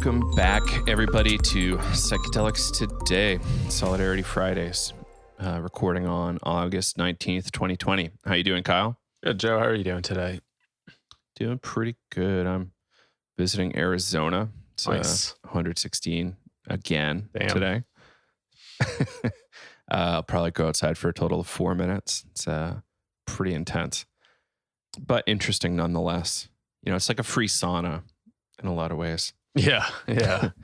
Welcome back, everybody, to Psychedelics Today, Solidarity Fridays, recording on August 19th, 2020. How you doing, Kyle? Good, Joe. How are you doing today? Doing pretty good. I'm visiting Arizona. It's Nice. 116 again Damn. today. I'll probably go outside for a total of 4 minutes. It's pretty intense, but interesting nonetheless. You know, it's like a free sauna in a lot of ways. Yeah. And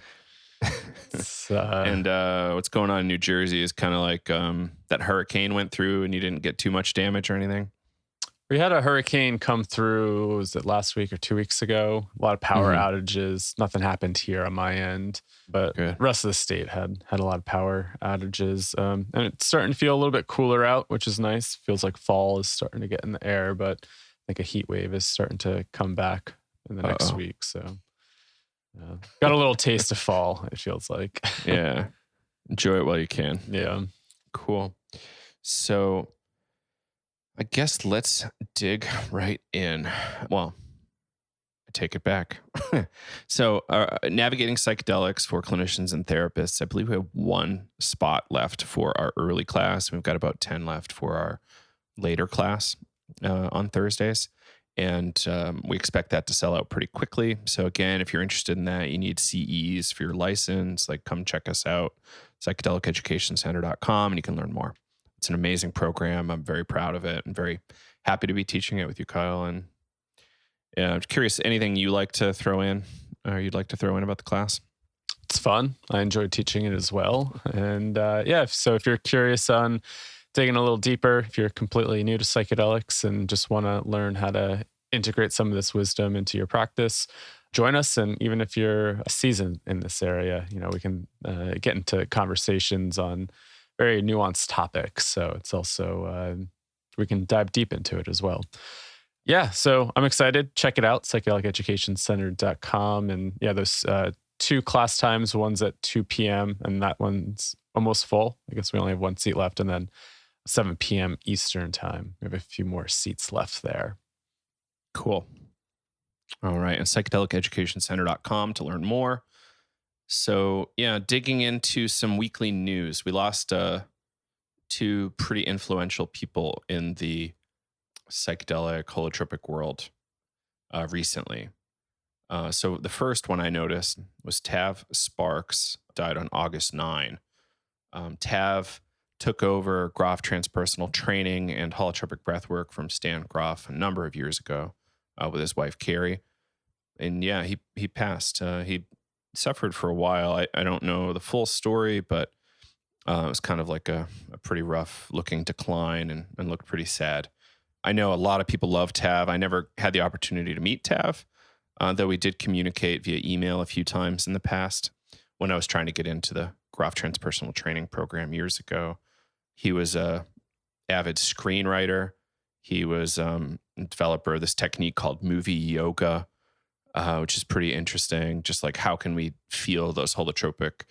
what's going on in New Jersey is kind of like that hurricane went through and you didn't get too much damage or anything. We had a hurricane come through, was it last week or 2 weeks ago? A lot of power outages. Nothing happened here on my end, but the rest of the state had a lot of power outages. And it's starting to feel a little bit cooler out, which is nice. Feels like fall is starting to get in the air, but I think a heat wave is starting to come back in the next week. So got a little taste of fall, it feels like. Yeah. Enjoy it while you can. Yeah. Cool. So I guess let's dig right in. Well, I take it back. So navigating psychedelics for clinicians and therapists. I believe we have one spot left for our early class. We've got about 10 left for our later class on Thursdays. And we expect that to sell out pretty quickly. So again, if you're interested in that, you need CEs for your license, like come check us out, psychedeliceducationcenter.com, and you can learn more. It's an amazing program. I'm very proud of it and very happy to be teaching it with you, Kyle. And I'm curious, anything you like to throw in or you'd like to throw in about the class? It's fun. I enjoy teaching it as well. And so if you're curious on digging a little deeper, if you're completely new to psychedelics and just want to learn how to integrate some of this wisdom into your practice, join us. And even if you're seasoned in this area, you know, we can get into conversations on very nuanced topics. So it's also, we can dive deep into it as well. Yeah, so I'm excited. Check it out, psychedeliceducationcenter.com. And yeah, those 2 class times, one's at 2 p.m. and that one's almost full. I guess we only have 1 seat left. And then 7 p.m. Eastern time. We have a few more seats left there. Cool. All right. And psychedeliceducationcenter.com to learn more. So yeah, digging into some weekly news. We lost 2 pretty influential people in the psychedelic holotropic world recently. So the first one I noticed was Tav Sparks, died on August 9. Tav took over Grof Transpersonal Training and holotropic breathwork from Stan Grof a number of years ago with his wife, Carrie. And yeah, he passed. He suffered for a while. I don't know the full story, but it was kind of like a pretty rough looking decline and looked pretty sad. I know a lot of people love Tav. I never had the opportunity to meet Tav, though we did communicate via email a few times in the past when I was trying to get into the Grof Transpersonal Training program years ago. He was a avid screenwriter. He was a developer of this technique called movie yoga, which is pretty interesting. Just like how can we feel those holotropic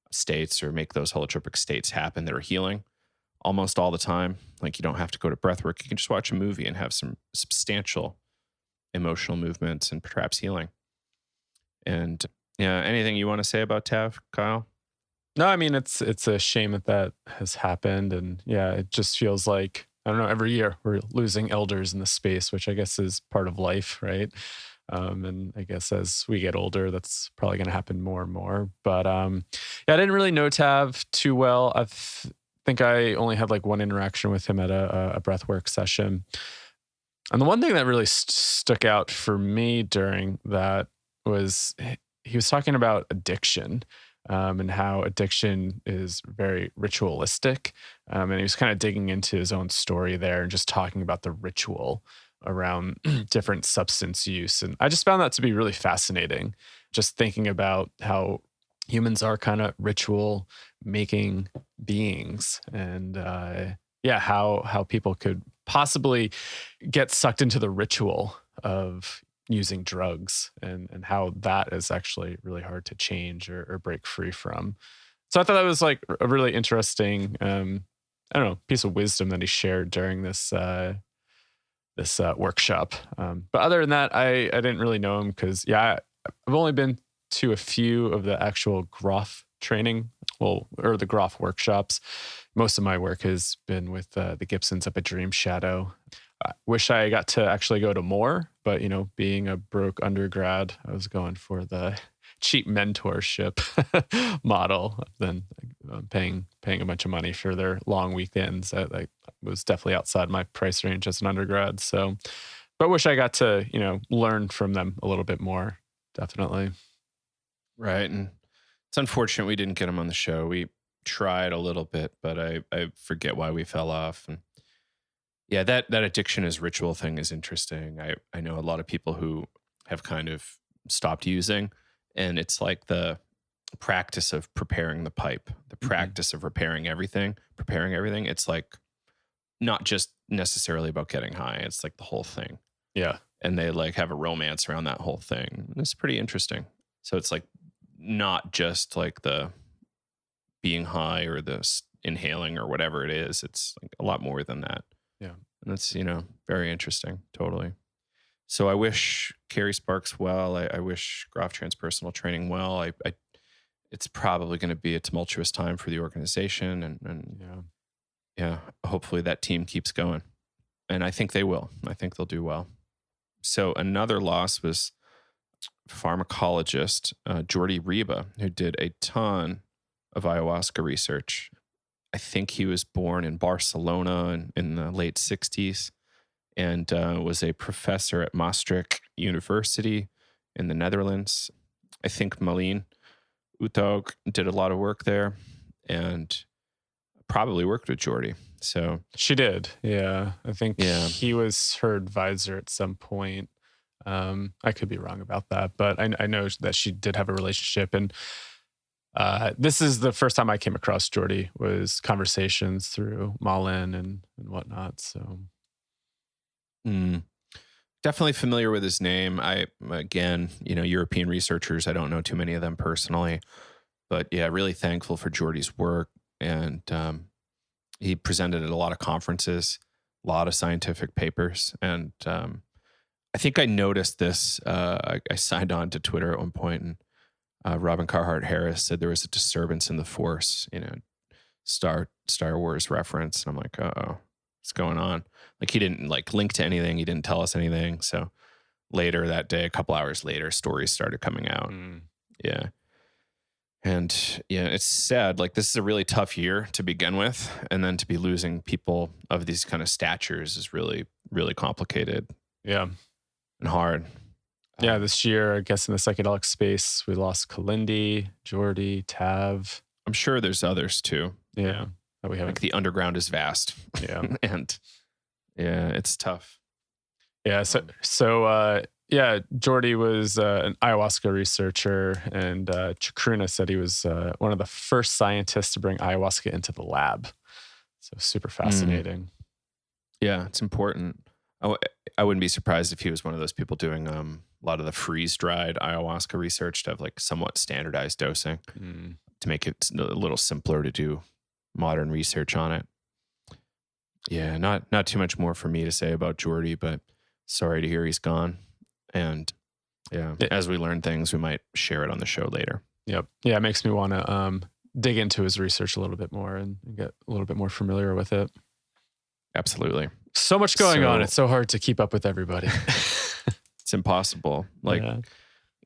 states or make those holotropic states happen that are healing almost all the time. Like you don't have to go to breathwork. You can just watch a movie and have some substantial emotional movements and perhaps healing. And yeah, anything you want to say about Tav, Kyle? No, I mean, it's a shame that has happened. And yeah, it just feels like, I don't know, every year we're losing elders in the space, which I guess is part of life, right? And I guess as we get older, that's probably going to happen more and more. But yeah, I didn't really know Tav too well. I think I only had like one interaction with him at a breathwork session. And the one thing that really stuck out for me during that was he was talking about addiction. And how addiction is very ritualistic. And he was kind of digging into his own story there and just talking about the ritual around different substance use. And I just found that to be really fascinating, just thinking about how humans are kind of ritual making beings. And how people could possibly get sucked into the ritual of using drugs and how that is actually really hard to change or break free from. So I thought that was like a really interesting, piece of wisdom that he shared during this workshop. But other than that, I didn't really know him because, I've only been to a few of the actual Grof training, or the Grof workshops. Most of my work has been with the Gibsons up at Dream Shadow. I wish I got to actually go to more, but being a broke undergrad, I was going for the cheap mentorship model than paying a bunch of money for their long weekends. That was definitely outside my price range as an undergrad. So, but wish I got to learn from them a little bit more. Definitely. Right. And it's unfortunate we didn't get him on the show. We tried a little bit, but I forget why we fell off. And yeah, that addiction as ritual thing is interesting. I know a lot of people who have kind of stopped using, and it's like the practice of preparing the pipe, the practice of preparing everything. It's like not just necessarily about getting high. It's like the whole thing. Yeah. And they like have a romance around that whole thing. And it's pretty interesting. So it's like not just like the being high or the inhaling or whatever it is. It's like a lot more than that. Yeah. And that's, very interesting. Totally. So I wish Carrie Sparks well. I wish Grof Transpersonal Training well. It's probably going to be a tumultuous time for the organization. And yeah, hopefully that team keeps going. And I think they will. I think they'll do well. So another loss was pharmacologist Jordi Riba, who did a ton of ayahuasca research. I think he was born in Barcelona in the late 60s and was a professor at Maastricht University in the Netherlands. I think Malene Uthaug did a lot of work there and probably worked with Jordi. So she did. Yeah. I think he was her advisor at some point. I could be wrong about that, but I know that she did have a relationship. And this is the first time I came across Jordi, was conversations through Malin and whatnot. So definitely familiar with his name. European researchers, I don't know too many of them personally, but yeah, really thankful for Jordi's work. And he presented at a lot of conferences, a lot of scientific papers. And I think I noticed this. I signed on to Twitter at one point, and Robin Carhart Harris said there was a disturbance in the Force, Star Wars reference. And I'm like, uh-oh, what's going on? Like, he didn't link to anything. He didn't tell us anything. So later that day, a couple hours later, stories started coming out. Yeah. And yeah, it's sad. Like, this is a really tough year to begin with. And then to be losing people of these kind of statures is really, really complicated. Yeah. And hard. Yeah, this year, I guess in the psychedelic space, we lost Kalindi, Jordi, Tav. I'm sure there's others too. Yeah. That we haven't. Like, the underground is vast. Yeah. And yeah, it's tough. Yeah. So Jordi was an ayahuasca researcher, and Chakruna said he was one of the first scientists to bring ayahuasca into the lab. So super fascinating. Yeah, it's important. I wouldn't be surprised if he was one of those people doing a lot of the freeze-dried ayahuasca research to have somewhat standardized dosing to make it a little simpler to do modern research on it. Yeah, not too much more for me to say about Jordi, but sorry to hear he's gone. And yeah, as we learn things, we might share it on the show later. Yep. Yeah, it makes me want to dig into his research a little bit more and get a little bit more familiar with it. Absolutely. So much going on. It's so hard to keep up with everybody. It's impossible.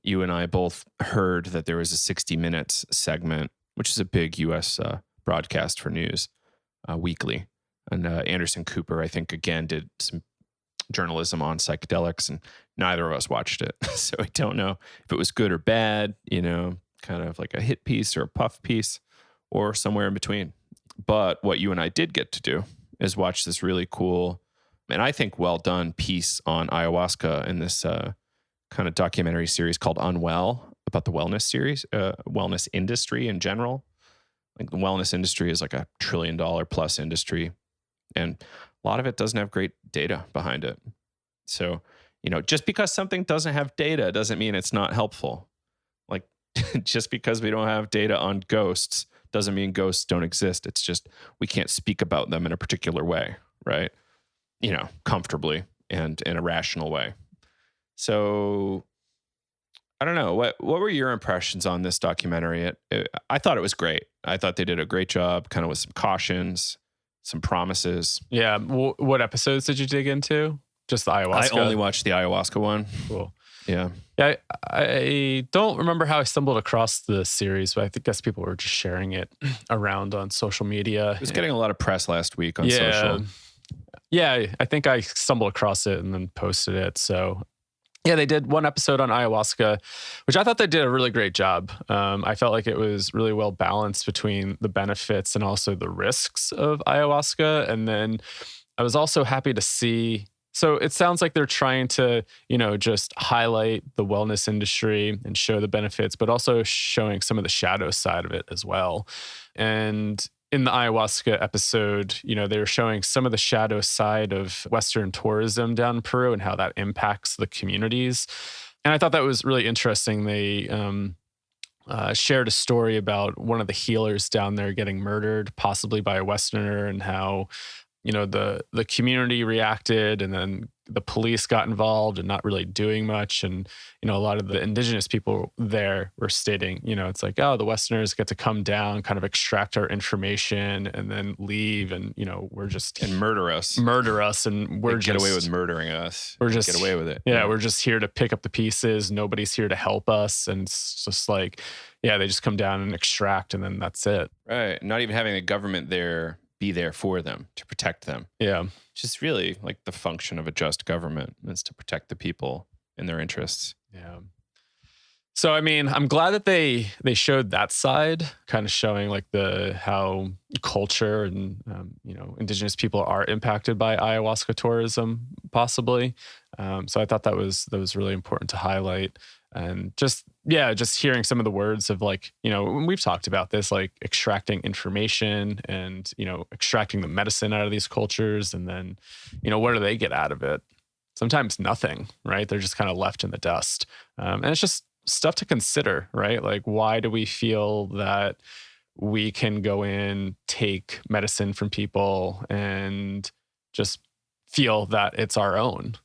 You and I both heard that there was a 60 Minutes segment, which is a big U.S. broadcast for news weekly. And Anderson Cooper, I think, again, did some journalism on psychedelics, and neither of us watched it. So I don't know if it was good or bad, kind of like a hit piece or a puff piece or somewhere in between. But what you and I did get to do is watch this really cool and I think well done piece on ayahuasca in this kind of documentary series called Unwell, about the wellness industry in general. Like, the wellness industry is like $1 trillion plus industry, and a lot of it doesn't have great data behind it. So, just because something doesn't have data doesn't mean it's not helpful. Like, just because we don't have data on ghosts doesn't mean ghosts don't exist. It's just we can't speak about them in a particular way, right? Comfortably and in a rational way. So I don't know. What were your impressions on this documentary? I thought it was great. I thought they did a great job, kind of with some cautions, some promises. Yeah. What episodes did you dig into? Just the ayahuasca? I only watched the ayahuasca one. Cool. Yeah. Yeah, I don't remember how I stumbled across the series, but I guess people were just sharing it around on social media. It was getting a lot of press last week on social. Yeah, I think I stumbled across it and then posted it. So yeah, they did one episode on ayahuasca, which I thought they did a really great job. I felt like it was really well balanced between the benefits and also the risks of ayahuasca. And then I was also happy to see. So it sounds like they're trying to, just highlight the wellness industry and show the benefits, but also showing some of the shadow side of it as well. And in the ayahuasca episode, they were showing some of the shadow side of Western tourism down in Peru and how that impacts the communities. And I thought that was really interesting. They shared a story about one of the healers down there getting murdered, possibly by a Westerner, and how the community reacted, and then the police got involved and not really doing much. And, a lot of the indigenous people there were stating, it's like, oh, the Westerners get to come down, kind of extract our information and then leave. And, we're just... And murder us. And we're get away with murdering us. We're just... Get away with it. Yeah, we're just here to pick up the pieces. Nobody's here to help us. And it's just like, yeah, they just come down and extract, and then that's it. Right. Not even having the government there be there for them, to protect them. Yeah. Which is really like the function of a just government, is to protect the people and their interests. Yeah. So, I mean, I'm glad that they showed that side, kind of showing like how culture and, indigenous people are impacted by ayahuasca tourism, possibly. So I thought that was really important to highlight. And just hearing some of the words of like, when we've talked about this, like extracting information and, extracting the medicine out of these cultures. And then, what do they get out of it? Sometimes nothing, right? They're just kind of left in the dust. And it's just stuff to consider, right? Like, why do we feel that we can go in, take medicine from people and just feel that it's our own?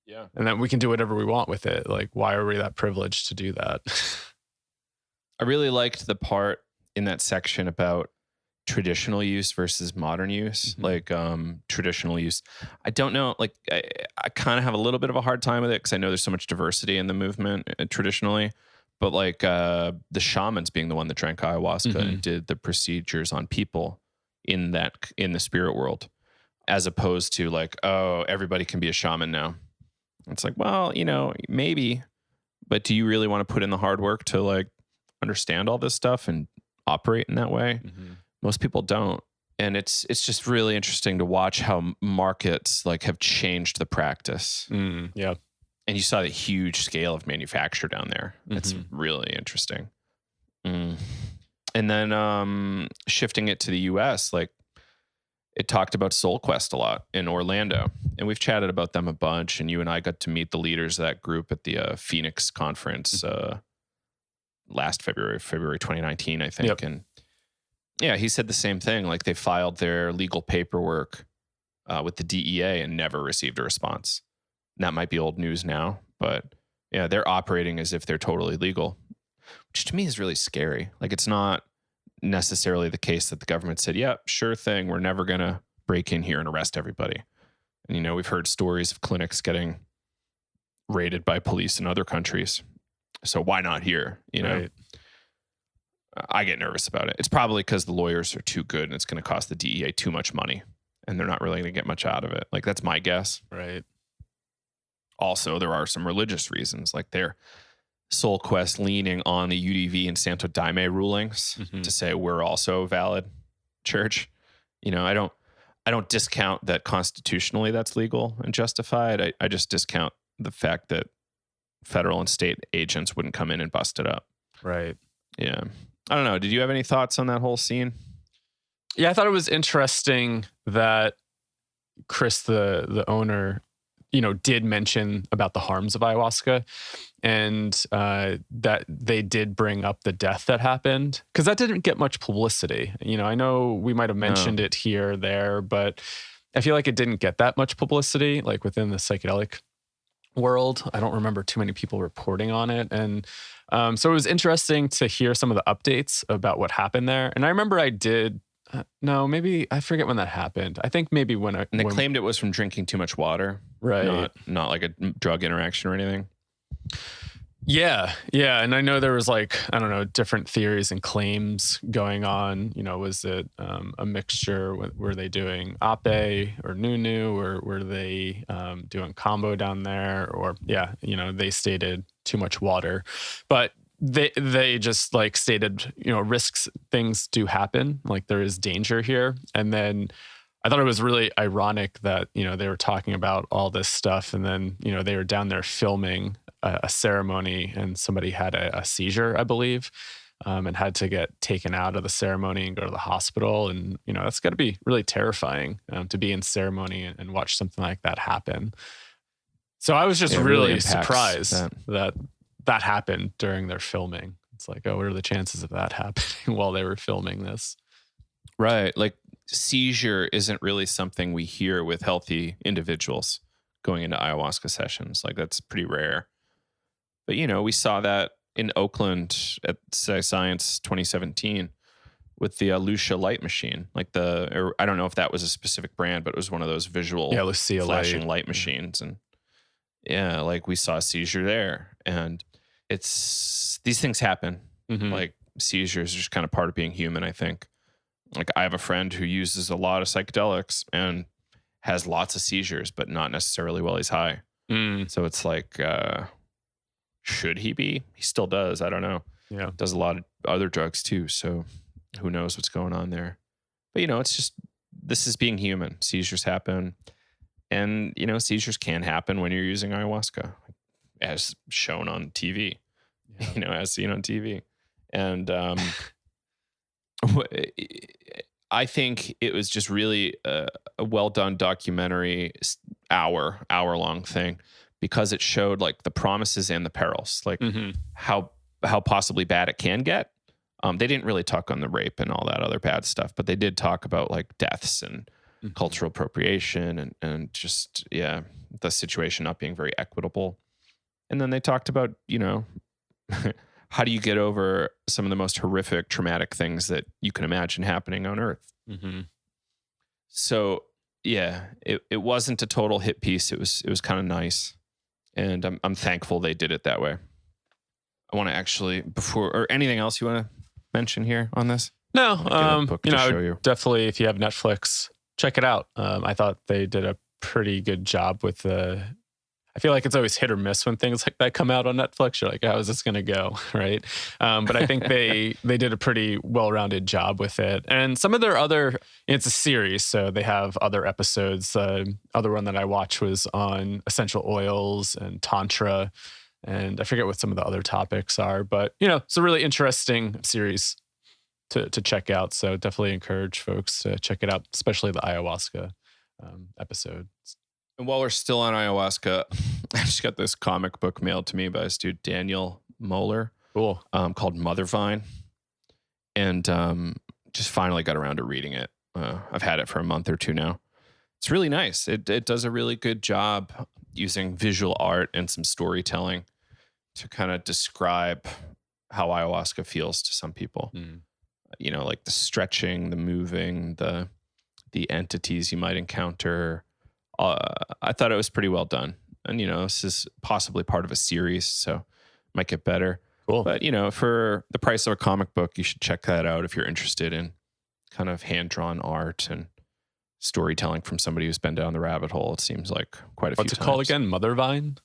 Yeah. And that we can do whatever we want with it. Like, why are we that privileged to do that? I really liked the part in that section about traditional use versus modern use. Mm-hmm. Like traditional use, I don't know, like I kind of have a little bit of a hard time with it because I know there's so much diversity in the movement traditionally, but like the shamans being the one that drank ayahuasca Mm-hmm. and did the procedures on people in the spirit world, as opposed to like, oh, everybody can be a shaman now. It's like, well, maybe, but do you really want to put in the hard work to like understand all this stuff and operate in that way? Mm-hmm. Most people don't. And it's just really interesting to watch how markets like have changed the practice. Yeah. And you saw the huge scale of manufacture down there. It's Mm-hmm. really interesting. And then shifting it to the US, like it talked about Soul Quest a lot in Orlando. And we've chatted about them a bunch. And you and I got to meet the leaders of that group at the Phoenix conference last February 2019, I think. Yep. And yeah, he said the same thing. Like they filed their legal paperwork with the DEA and never received a response. And that might be old news now, but yeah, they're operating as if they're totally legal, which to me is really scary. Like it's not necessarily the case that the government said, yeah, sure thing, we're never going to break in here and arrest everybody. And, we've heard stories of clinics getting raided by police in other countries. So why not here? Right. I get nervous about it. It's probably because the lawyers are too good and it's going to cost the DEA too much money and they're not really going to get much out of it. Like that's my guess. Right. Also, there are some religious reasons, like their Soul Quest leaning on the UDV and Santo Daime rulings to say we're also a valid church. I don't discount that constitutionally that's legal and justified. I just discount the fact that federal and state agents wouldn't come in and bust it up. Right. Yeah. I don't know. Did you have any thoughts on that whole scene? Yeah, I thought it was interesting that Chris, the owner, did mention about the harms of ayahuasca and that they did bring up the death that happened because that didn't get much publicity. I know we might have mentioned it here or there, but I feel like it didn't get that much publicity, like within the psychedelic world. I don't remember too many people reporting on it. And so it was interesting to hear some of the updates about what happened there. And I remember I did, no, maybe I forget when that happened. I think maybe And they claimed it was from drinking too much water, right? Not like a drug interaction or anything. Yeah. And I know there was like, I don't know, different theories and claims going on. You know, was it a mixture? Were they doing ape or nunu, or were they doing combo down there? Or they stated too much water, but they just like stated, risks, things do happen. Like there is danger here. And then I thought it was really ironic that, they were talking about all this stuff, and then, they were down there filming a ceremony, and somebody had a seizure, I believe, and had to get taken out of the ceremony and go to the hospital. And, that's got to be really terrifying to be in ceremony and watch something like that happen. So I was just really surprised that happened during their filming. It's like, oh, what are the chances of that happening while they were filming this? Right. Like seizure isn't really something we hear with healthy individuals going into ayahuasca sessions. Like that's pretty rare. But, we saw that in Oakland at Science 2017 with the Lucia light machine. Like I don't know if that was a specific brand, but it was one of those visual flashing light machines. And like we saw a seizure there. And these things happen. Mm-hmm. Like seizures are just kind of part of being human, I think. Like I have a friend who uses a lot of psychedelics and has lots of seizures, but not necessarily while he's high. So it's like, should he be? He still does. I don't know. Yeah. Does a lot of other drugs too. So who knows what's going on there. But, it's just, this is being human. Seizures happen. And, seizures can happen when you're using ayahuasca, as shown on TV, as seen on TV. And I think it was just really a well done documentary, hour-long thing, because it showed like the promises and the perils, like how possibly bad it can get. They didn't really talk on the rape and all that other bad stuff, but they did talk about like deaths and cultural appropriation and just, the situation not being very equitable. And then they talked about, how do you get over some of the most horrific, traumatic things that you can imagine happening on Earth? Mm-hmm. So, it wasn't a total hit piece. It was kind of nice. And I'm thankful they did it that way. I want to actually, or anything else you want to mention here on this? No, I would definitely, if you have Netflix, check it out. I thought they did a pretty good job with I feel like it's always hit or miss when things like that come out on Netflix. You're like, how is this going to go? Right. But I think they did a pretty well-rounded job with it. And some of their it's a series, so they have other episodes. Other one that I watched was on essential oils and Tantra. And I forget what some of the other topics are, but it's a really interesting series to check out. So definitely encourage folks to check it out, especially the ayahuasca episodes. And while we're still on ayahuasca, I just got this comic book mailed to me by this dude, Daniel Moeller. Cool. Called Mother Vine. And just finally got around to reading it. I've had it for a month or two now. It's really nice. It does a really good job using visual art and some storytelling to kind of describe how ayahuasca feels to some people. Like the stretching, the moving, the entities you might encounter. I thought it was pretty well done. And, this is possibly part of a series, so it might get better. Cool. But, for the price of a comic book, you should check that out if you're interested in kind of hand-drawn art and storytelling from somebody who's been down the rabbit hole. It seems like quite a few times. What's it called again? Mother Vine?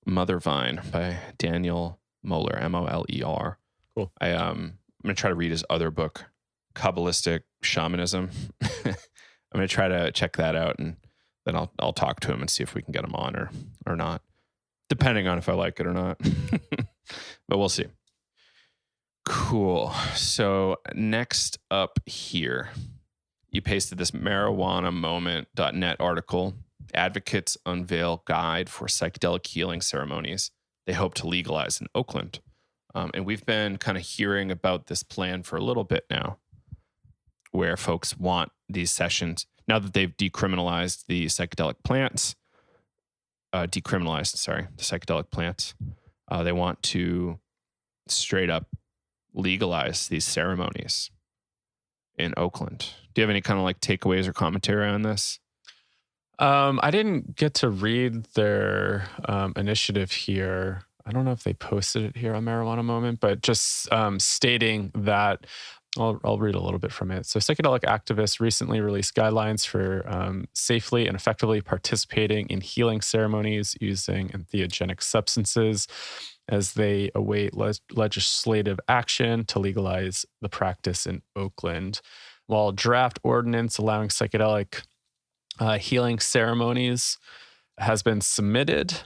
Mother Vine by Daniel Moeller, Moler. Cool. I'm going to try to read his other book, Kabbalistic Shamanism. I'm going to try to check that out, and then I'll talk to him and see if we can get him on or not, depending on if I like it or not. But we'll see. Cool. So next up here, you pasted this marijuanamoment.net article. Advocates unveil guide for psychedelic healing ceremonies they hope to legalize in Oakland. And we've been kind of hearing about this plan for a little bit now, where folks want these sessions. Now that they've decriminalized the psychedelic plants, decriminalize, the psychedelic plants. They want to straight up legalize these ceremonies in Oakland. Do you have any kind of like takeaways or commentary on this? I didn't get to read their initiative here. I don't know if they posted it here on Marijuana Moment, but just stating that I'll read a little bit from it. So, psychedelic activists recently released guidelines for safely and effectively participating in healing ceremonies using entheogenic substances as they await legislative action to legalize the practice in Oakland. While draft ordinance allowing psychedelic healing ceremonies has been submitted,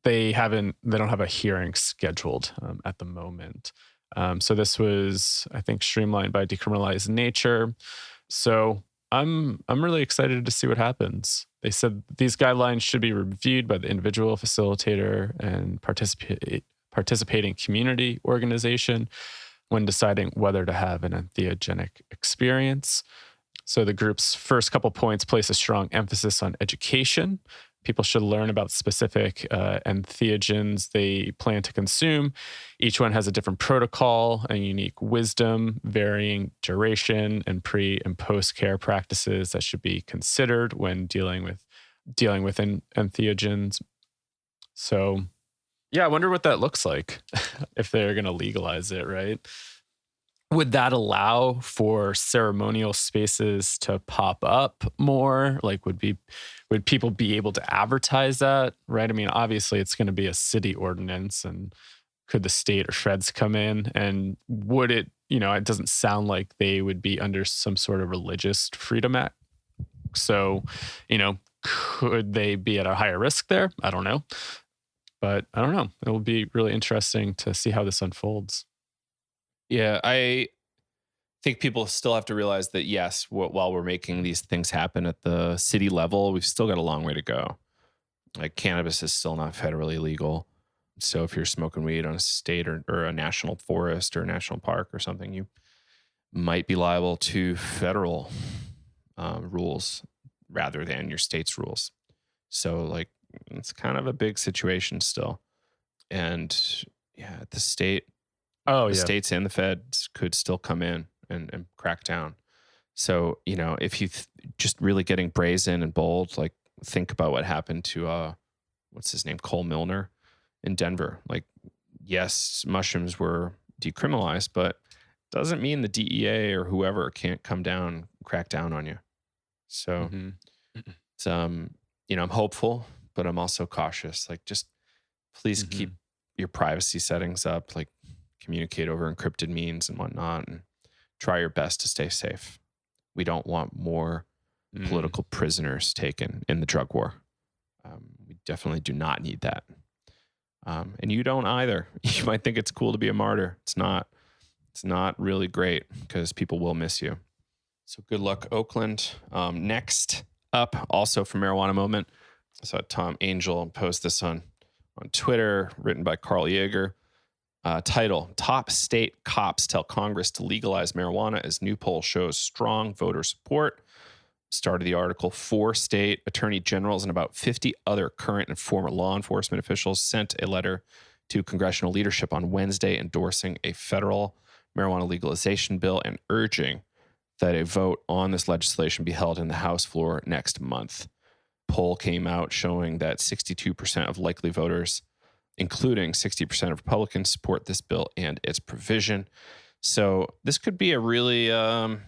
they don't have a hearing scheduled at the moment. So this was, I think, streamlined by Decriminalize Nature. So I'm really excited to see what happens. They said these guidelines should be reviewed by the individual facilitator and participating community organization when deciding whether to have an entheogenic experience. So the group's first couple points place a strong emphasis on education. People should learn about specific entheogens they plan to consume. Each one has a different protocol and unique wisdom, varying duration, and pre and post care practices that should be considered when dealing with entheogens. So, yeah, I wonder what that looks like if they're going to legalize it, right? Would that allow for ceremonial spaces to pop up more? Like, would people be able to advertise that, right? I mean, obviously it's going to be a city ordinance, and could the state or feds come in, and would it, it doesn't sound like they would be under some sort of religious freedom act. So, could they be at a higher risk there? I don't know. But I don't know. It will be really interesting to see how this unfolds. Yeah, I think people still have to realize that, yes, while we're making these things happen at the city level, we've still got a long way to go. Like, cannabis is still not federally legal. So if you're smoking weed on a state or a national forest or a national park or something, you might be liable to federal rules rather than your state's rules. So, like, it's kind of a big situation still. And yeah, the states and the feds could still come in and crack down. So, if you just really getting brazen and bold, like, think about what happened to, what's his name? Cole Milner in Denver. Like, yes, mushrooms were decriminalized, but doesn't mean the DEA or whoever can't come down, and crack down on you. So it's, I'm hopeful, but I'm also cautious. Like, just please keep your privacy settings up, like communicate over encrypted means and whatnot, and try your best to stay safe. We don't want more political prisoners taken in the drug war. We definitely do not need that. And you don't either. You might think it's cool to be a martyr. It's not. It's not really great because people will miss you. So good luck, Oakland. Next up, also from Marijuana Moment, I saw Tom Angel post this on Twitter, written by Carl Yeager. Title: Top state cops tell Congress to legalize marijuana as new poll shows strong voter support. Start of the article: 4 state attorney generals and about 50 other current and former law enforcement officials sent a letter to congressional leadership on Wednesday endorsing a federal marijuana legalization bill and urging that a vote on this legislation be held in the House floor next month. Poll came out showing that 62% of likely voters, including 60% of Republicans, support this bill and its provision. So this could be a really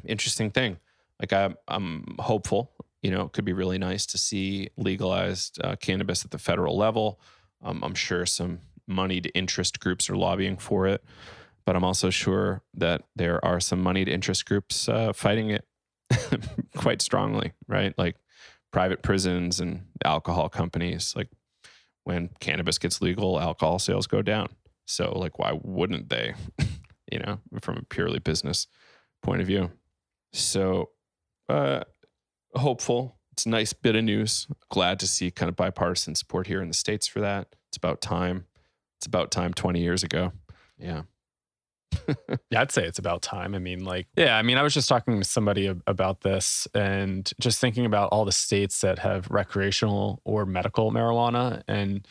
interesting thing. Like, I'm hopeful. It could be really nice to see legalized cannabis at the federal level. I'm sure some moneyed interest groups are lobbying for it, but I'm also sure that there are some moneyed interest groups fighting it quite strongly, right? Like private prisons and alcohol companies. Like, when cannabis gets legal, alcohol sales go down. So, like, why wouldn't they, from a purely business point of view? So, hopeful. It's a nice bit of news. Glad to see kind of bipartisan support here in the States for that. It's about time. It's about time 20 years ago. Yeah. Yeah, I'd say it's about time. I mean, like, yeah, I mean, I was just talking to somebody about this and just thinking about all the states that have recreational or medical marijuana and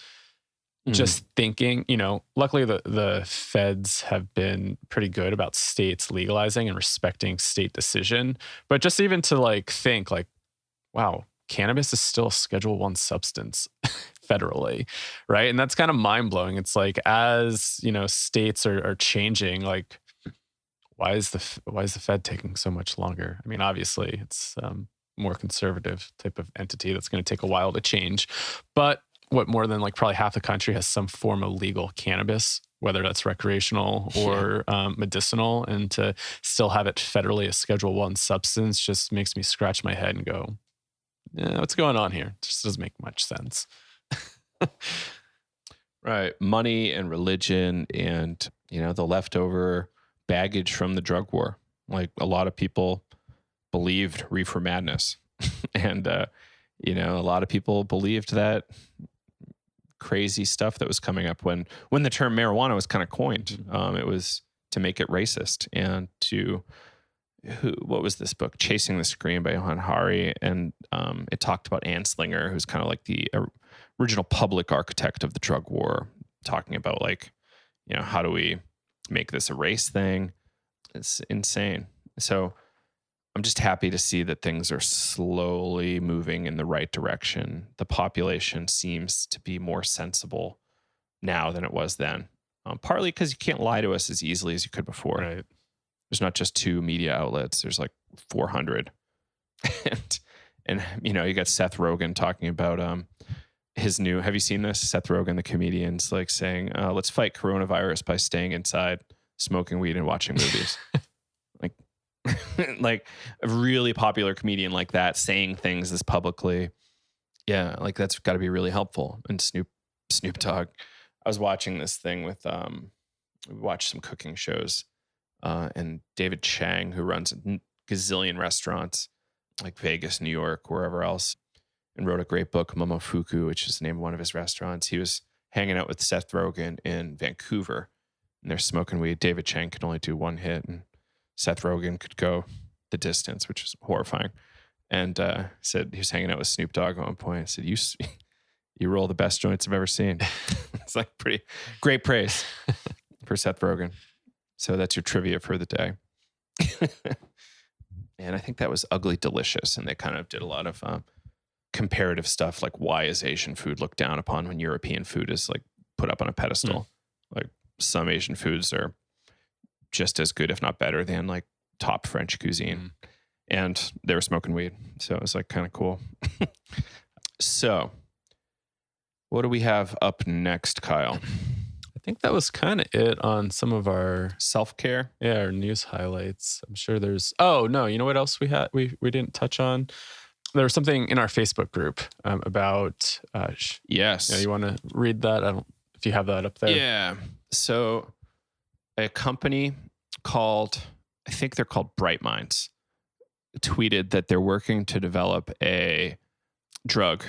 Mm. just thinking, luckily the feds have been pretty good about states legalizing and respecting state decision. But just even to like think like, wow, cannabis is still a Schedule One substance federally, right? And that's kind of mind blowing. It's like as states are changing, like why is the Fed taking so much longer? I mean, obviously, it's more conservative type of entity that's going to take a while to change. But what more than like probably half the country has some form of legal cannabis, whether that's recreational Yeah. or medicinal, and to still have it federally a Schedule One substance just makes me scratch my head and go, yeah, what's going on here? It just doesn't make much sense. Right. Money and religion and, the leftover baggage from the drug war. Like a lot of people believed reefer madness. And, a lot of people believed that crazy stuff that was coming up when the term marijuana was kind of coined. It was to make it racist and what was this book? Chasing the Scream by Johann Hari. And it talked about Anslinger, who's kind of like the original public architect of the drug war, talking about like, how do we make this a race thing? It's insane. So I'm just happy to see that things are slowly moving in the right direction. The population seems to be more sensible now than it was then. Partly because you can't lie to us as easily as you could before. Right. There's not just 2 media outlets. There's like 400. and you got Seth Rogen talking about his new, have you seen this? Seth Rogen, the comedian's like saying, let's fight coronavirus by staying inside, smoking weed and watching movies. like, like a really popular comedian like that saying things this publicly. Yeah. Like that's got to be really helpful. And Snoop Dogg, I was watching this thing with, we watched some cooking shows, and David Chang, who runs a gazillion restaurants like Vegas, New York, wherever else, and wrote a great book, Momofuku, which is the name of one of his restaurants. He was hanging out with Seth Rogen in Vancouver, and they're smoking weed. David Chang could only do one hit, and Seth Rogen could go the distance, which was horrifying. And said he was hanging out with Snoop Dogg at one point. I said, you roll the best joints I've ever seen. It's like pretty great praise for Seth Rogen. So that's your trivia for the day. And I think that was Ugly Delicious. And they kind of did a lot of comparative stuff, like why is Asian food looked down upon when European food is like put up on a pedestal? Like some Asian foods are just as good, if not better, than like top French cuisine. And they were smoking weed. So it was like kind of cool. So what do we have up next, Kyle? I think that was kind of it on some of our Self-care. Yeah, our news highlights. I'm sure there's. Oh no, you know what else we had? We didn't touch on. There was something in our Facebook group about. Yes. Yeah, you want to read that? I don't. If you have that up there. Yeah. So, a company called, I think they're called Bright Minds, tweeted that they're working to develop a drug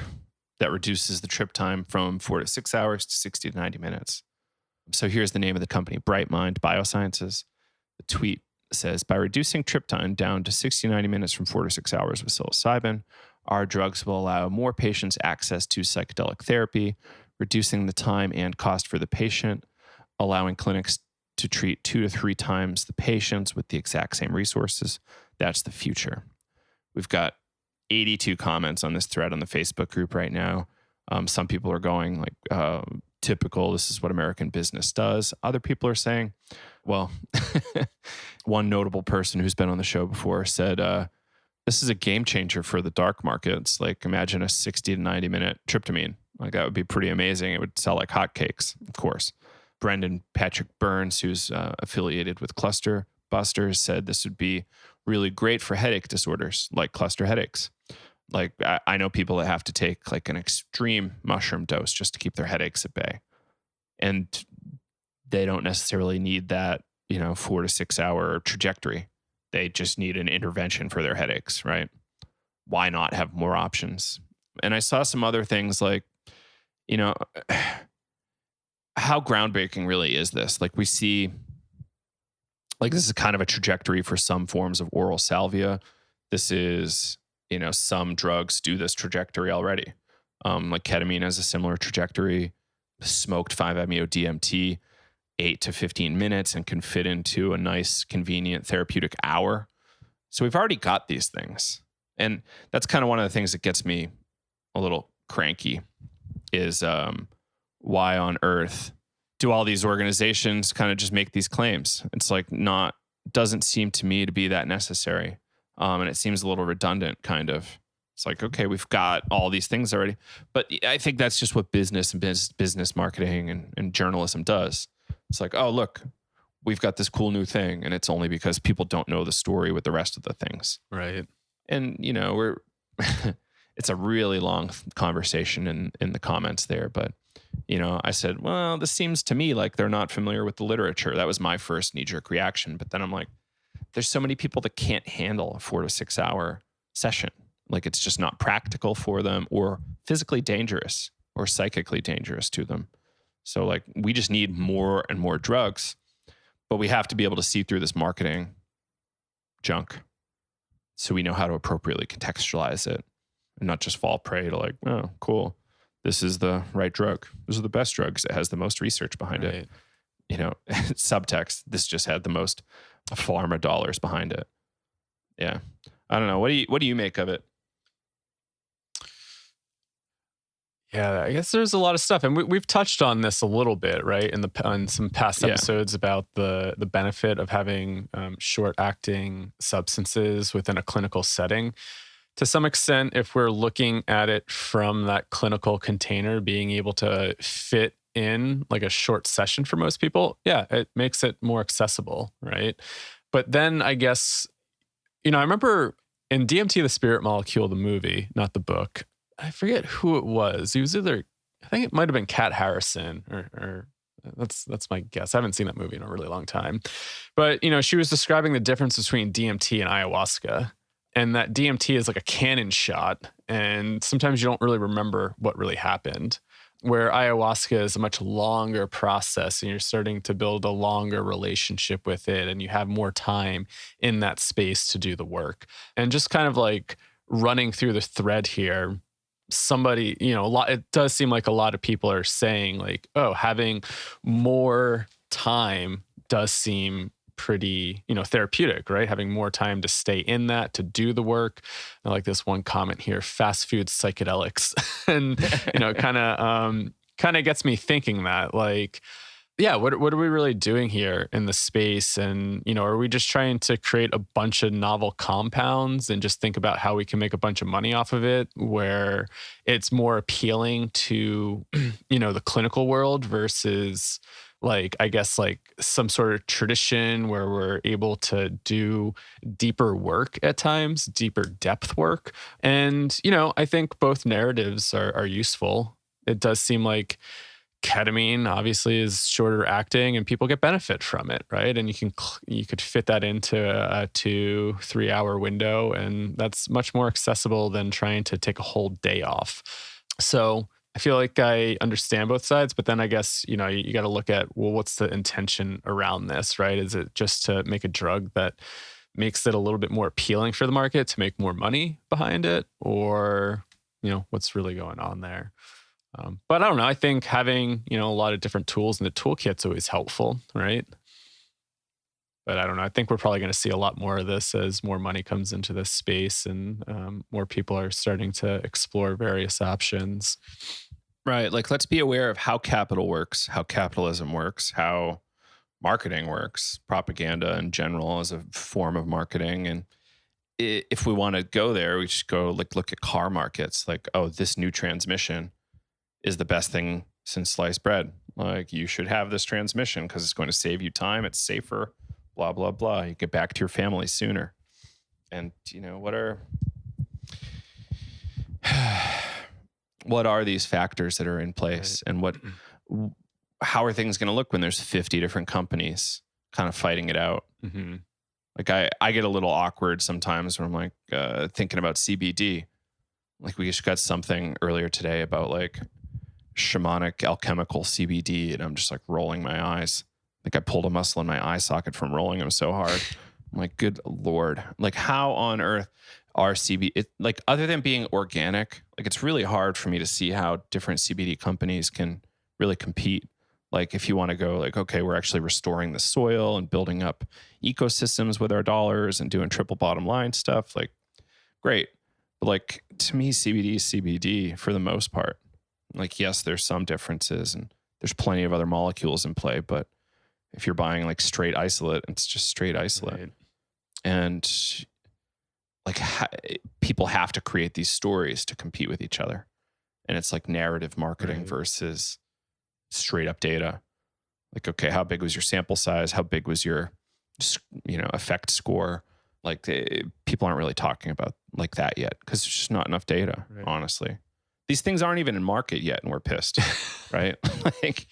that reduces the trip time from 4 to 6 hours to 60 to 90 minutes. So here's the name of the company, Bright Mind Biosciences. The tweet says, by reducing trip time down to 60 to 90 minutes from 4 to 6 hours with psilocybin, our drugs will allow more patients access to psychedelic therapy, reducing the time and cost for the patient, allowing clinics to treat 2 to 3 times the patients with the exact same resources. That's the future. We've got 82 comments on this thread on the Facebook group right now. Some people are going like, typical, this is what American business does. Other people are saying, well, one notable person who's been on the show before said, this is a game changer for the dark markets. Like imagine a 60 to 90 minute tryptamine. Like that would be pretty amazing. It would sell like hotcakes, of course. Brendan Patrick Burns, who's affiliated with Cluster Busters, said this would be really great for headache disorders like cluster headaches. Like I know people that have to take like an extreme mushroom dose just to keep their headaches at bay. And they don't necessarily need that, 4 to 6 hour trajectory. They just need an intervention for their headaches, right? Why not have more options? And I saw some other things like, how groundbreaking really is this? Like we see Like this is kind of a trajectory for some forms of oral salvia. This is, some drugs do this trajectory already. Like ketamine has a similar trajectory. Smoked 5-MeO-DMT, 8 to 15 minutes and can fit into a nice, convenient therapeutic hour. So we've already got these things. And that's kind of one of the things that gets me a little cranky is why on earth do all these organizations kind of just make these claims? It's like doesn't seem to me to be that necessary. And it seems a little redundant kind of. It's like, okay, we've got all these things already. But I think that's just what business and business marketing and journalism does. It's like, oh, look, we've got this cool new thing. And it's only because people don't know the story with the rest of the things. Right. And, it's a really long conversation in the comments there. But, I said, well, this seems to me like they're not familiar with the literature. That was my first knee-jerk reaction. But then I'm like, there's so many people that can't handle a 4 to 6 hour session. Like it's just not practical for them or physically dangerous or psychically dangerous to them. So like we just need more and more drugs, but we have to be able to see through this marketing junk so we know how to appropriately contextualize it and not just fall prey to like, oh, cool. This is the right drug. Those are the best drugs. It has the most research behind it. Subtext, this just had the most pharma dollars behind it. Yeah. I don't know. What do you make of it? Yeah, I guess there's a lot of stuff, and we've touched on this a little bit, right, on some past episodes about the benefit of having short-acting substances within a clinical setting. To some extent, if we're looking at it from that clinical container, being able to fit in like a short session for most people, yeah, it makes it more accessible, right? But then I guess, I remember in DMT, the Spirit Molecule, the movie, not the book, I forget who it was. He was I think it might have been Kat Harrison or that's my guess. I haven't seen that movie in a really long time. But, she was describing the difference between DMT and ayahuasca, and that DMT is like a cannon shot. And sometimes you don't really remember what really happened, where ayahuasca is a much longer process and you're starting to build a longer relationship with it and you have more time in that space to do the work. And just kind of like running through the thread here, somebody, it does seem like a lot of people are saying like, oh, having more time does seem pretty, therapeutic, right? Having more time to stay in that, to do the work. I like this one comment here, fast food psychedelics. And, kind of gets me thinking that like, yeah, what are we really doing here in the space? And, are we just trying to create a bunch of novel compounds and just think about how we can make a bunch of money off of it, where it's more appealing to, the clinical world versus like, I guess like some sort of tradition where we're able to do deeper work at times, deeper depth work. And, I think both narratives are useful. It does seem like ketamine obviously is shorter acting and people get benefit from it, right? And you could fit that into a 2-3 hour window, and that's much more accessible than trying to take a whole day off. So I feel like I understand both sides, but then I guess, you got to look at, well, what's the intention around this, right? Is it just to make a drug that makes it a little bit more appealing for the market to make more money behind it? Or, what's really going on there? But I don't know. I think having, a lot of different tools in the toolkit's always helpful, right? But I don't know. I think we're probably going to see a lot more of this as more money comes into this space and more people are starting to explore various options. Right. Like, let's be aware of how capital works, how capitalism works, how marketing works, propaganda in general as a form of marketing. And if we want to go there, we should go look at car markets. Like, oh, this new transmission is the best thing since sliced bread. Like, you should have this transmission because it's going to save you time. It's safer, blah, blah, blah. You get back to your family sooner. And, what are these factors that are in place? Right. And how are things going to look when there's 50 different companies kind of fighting it out? Mm-hmm. Like I get a little awkward sometimes when I'm like thinking about CBD. Like, we just got something earlier today about like shamanic alchemical CBD, and I'm just like rolling my eyes. Like I pulled a muscle in my eye socket from rolling them so hard. I'm like, good Lord. Like how on earth are CBD, like other than being organic, like it's really hard for me to see how different CBD companies can really compete. Like if you want to go like, okay, we're actually restoring the soil and building up ecosystems with our dollars and doing triple bottom line stuff, like great. But like to me, CBD is CBD for the most part. Like, yes, there's some differences and there's plenty of other molecules in play, but if you're buying like straight isolate, it's just straight isolate. Right. And like people have to create these stories to compete with each other. And it's like narrative marketing versus straight up data. Like, okay, how big was your sample size? How big was your, effect score? Like people aren't really talking about like that yet because there's just not enough data, honestly. These things aren't even in market yet and we're pissed, right? Like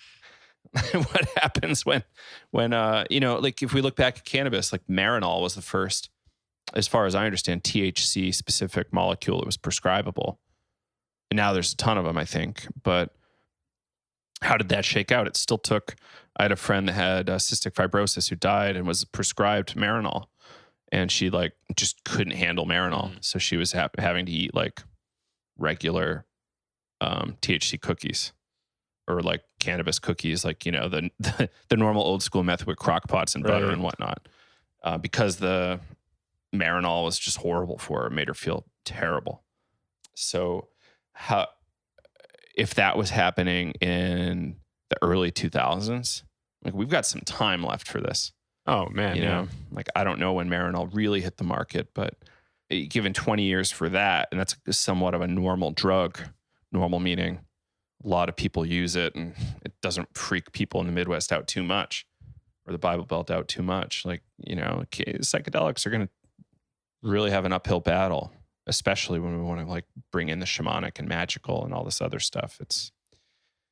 what happens when like if we look back at cannabis, like Marinol was the first, as far as I understand, THC specific molecule that was prescribable. And now there's a ton of them, I think. But how did that shake out? It still took, I had a friend that had cystic fibrosis who died and was prescribed Marinol. And she like just couldn't handle Marinol. So she was having to eat like regular THC cookies or like cannabis cookies, like, the normal old school method with crock pots and butter and whatnot. Because the Marinol was just horrible for her. It made her feel terrible. So if that was happening in the early 2000s, like we've got some time left for this. Oh man. You know, like I don't know when Marinol really hit the market, but given 20 years for that, and that's somewhat of a normal drug, normal meaning a lot of people use it and it doesn't freak people in the Midwest out too much or the Bible Belt out too much. Like, psychedelics are going to really have an uphill battle, especially when we want to like bring in the shamanic and magical and all this other stuff.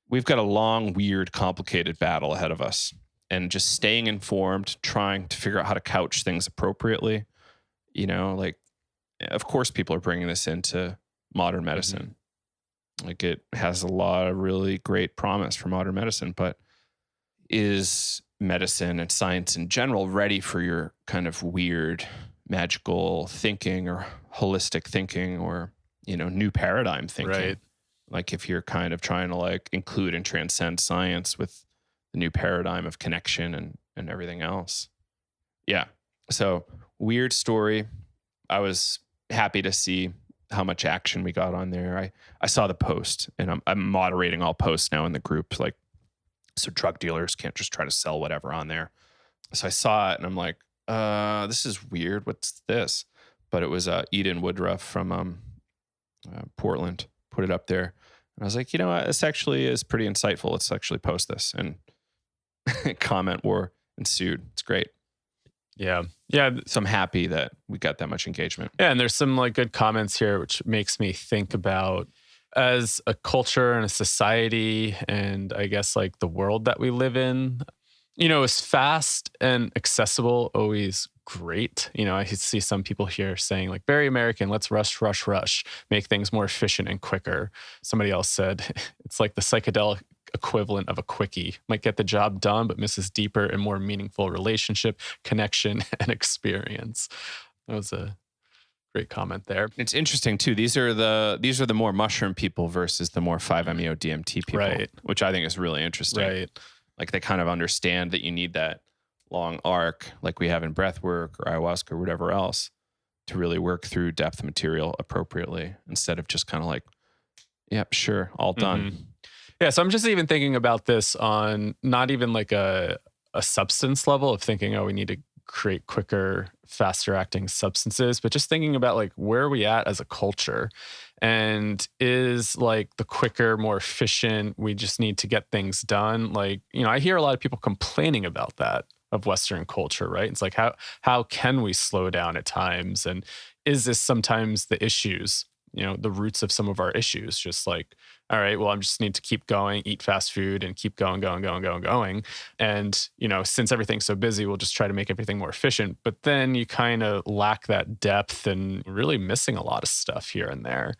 We've got a long, weird, complicated battle ahead of us, and just staying informed, trying to figure out how to couch things appropriately. Like, of course, people are bringing this into modern medicine. Like it has a lot of really great promise for modern medicine, but is medicine and science in general ready for your kind of weird magical thinking or holistic thinking or, new paradigm thinking? Right. Like if you're kind of trying to like include and transcend science with the new paradigm of connection and everything else. Yeah. So weird story. I was happy to see how much action we got on there. I saw the post, and I'm moderating all posts now in the group, like so drug dealers can't just try to sell whatever on there. So I saw it and I'm like, this is weird. What's this? But it was Eden Woodruff from Portland put it up there. And I was like, what? This actually is pretty insightful. Let's actually post this. And comment war ensued. It's great. Yeah. So I'm happy that we got that much engagement. Yeah, and there's some like good comments here, which makes me think about as a culture and a society, and I guess like the world that we live in. Is fast and accessible always great? I see some people here saying like very American, let's rush, make things more efficient and quicker. Somebody else said it's like the psychedelic equivalent of a quickie. Might get the job done, but misses deeper and more meaningful relationship, connection, and experience. That was a great comment there. It's interesting too. These are the more mushroom people versus the more 5-MeO DMT people, right, which I think is really interesting. Right. Like they kind of understand that you need that long arc like we have in breath work or ayahuasca or whatever else to really work through depth material appropriately instead of just kind of like, yep, sure, all done. Yeah, so I'm just even thinking about this on not even like a substance level of thinking, we need to create quicker, faster acting substances, but just thinking about like where are we at as a culture, and is like the quicker, more efficient, we just need to get things done. Like, I hear a lot of people complaining about that of Western culture, right? It's like, how can we slow down at times? And is this sometimes the issues, the roots of some of our issues? Just like, all right, well, I just need to keep going, eat fast food and keep going. And, since everything's so busy, we'll just try to make everything more efficient. But then you kind of lack that depth and really missing a lot of stuff here and there.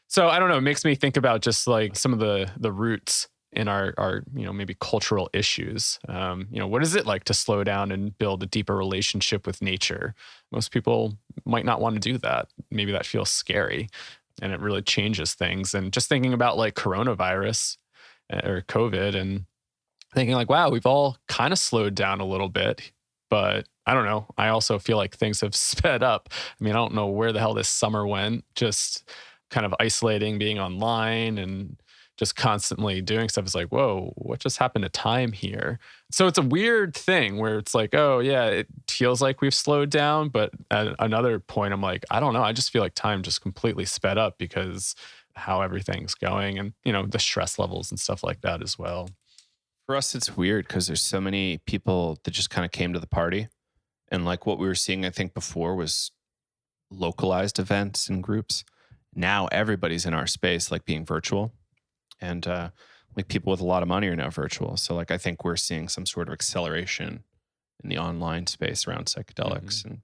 So I don't know, it makes me think about just like some of the roots in our maybe cultural issues. What is it like to slow down and build a deeper relationship with nature? Most people might not want to do that. Maybe that feels scary, and it really changes things. And just thinking about like coronavirus or COVID, and thinking like, wow, we've all kind of slowed down a little bit, but I don't know. I also feel like things have sped up. I mean, I don't know where the hell this summer went, just kind of isolating, being online and just constantly doing stuff. It's like, whoa, what just happened to time here? So it's a weird thing where it's like, oh yeah, it feels like we've slowed down. But at another point, I'm like, I don't know. I just feel like time just completely sped up because how everything's going, and, the stress levels and stuff like that as well. For us, it's weird because there's so many people that just kind of came to the party. And like what we were seeing, I think before was localized events and groups. Now everybody's in our space, like being virtual. And like people with a lot of money are now virtual. So like I think we're seeing some sort of acceleration in the online space around psychedelics. Mm-hmm. And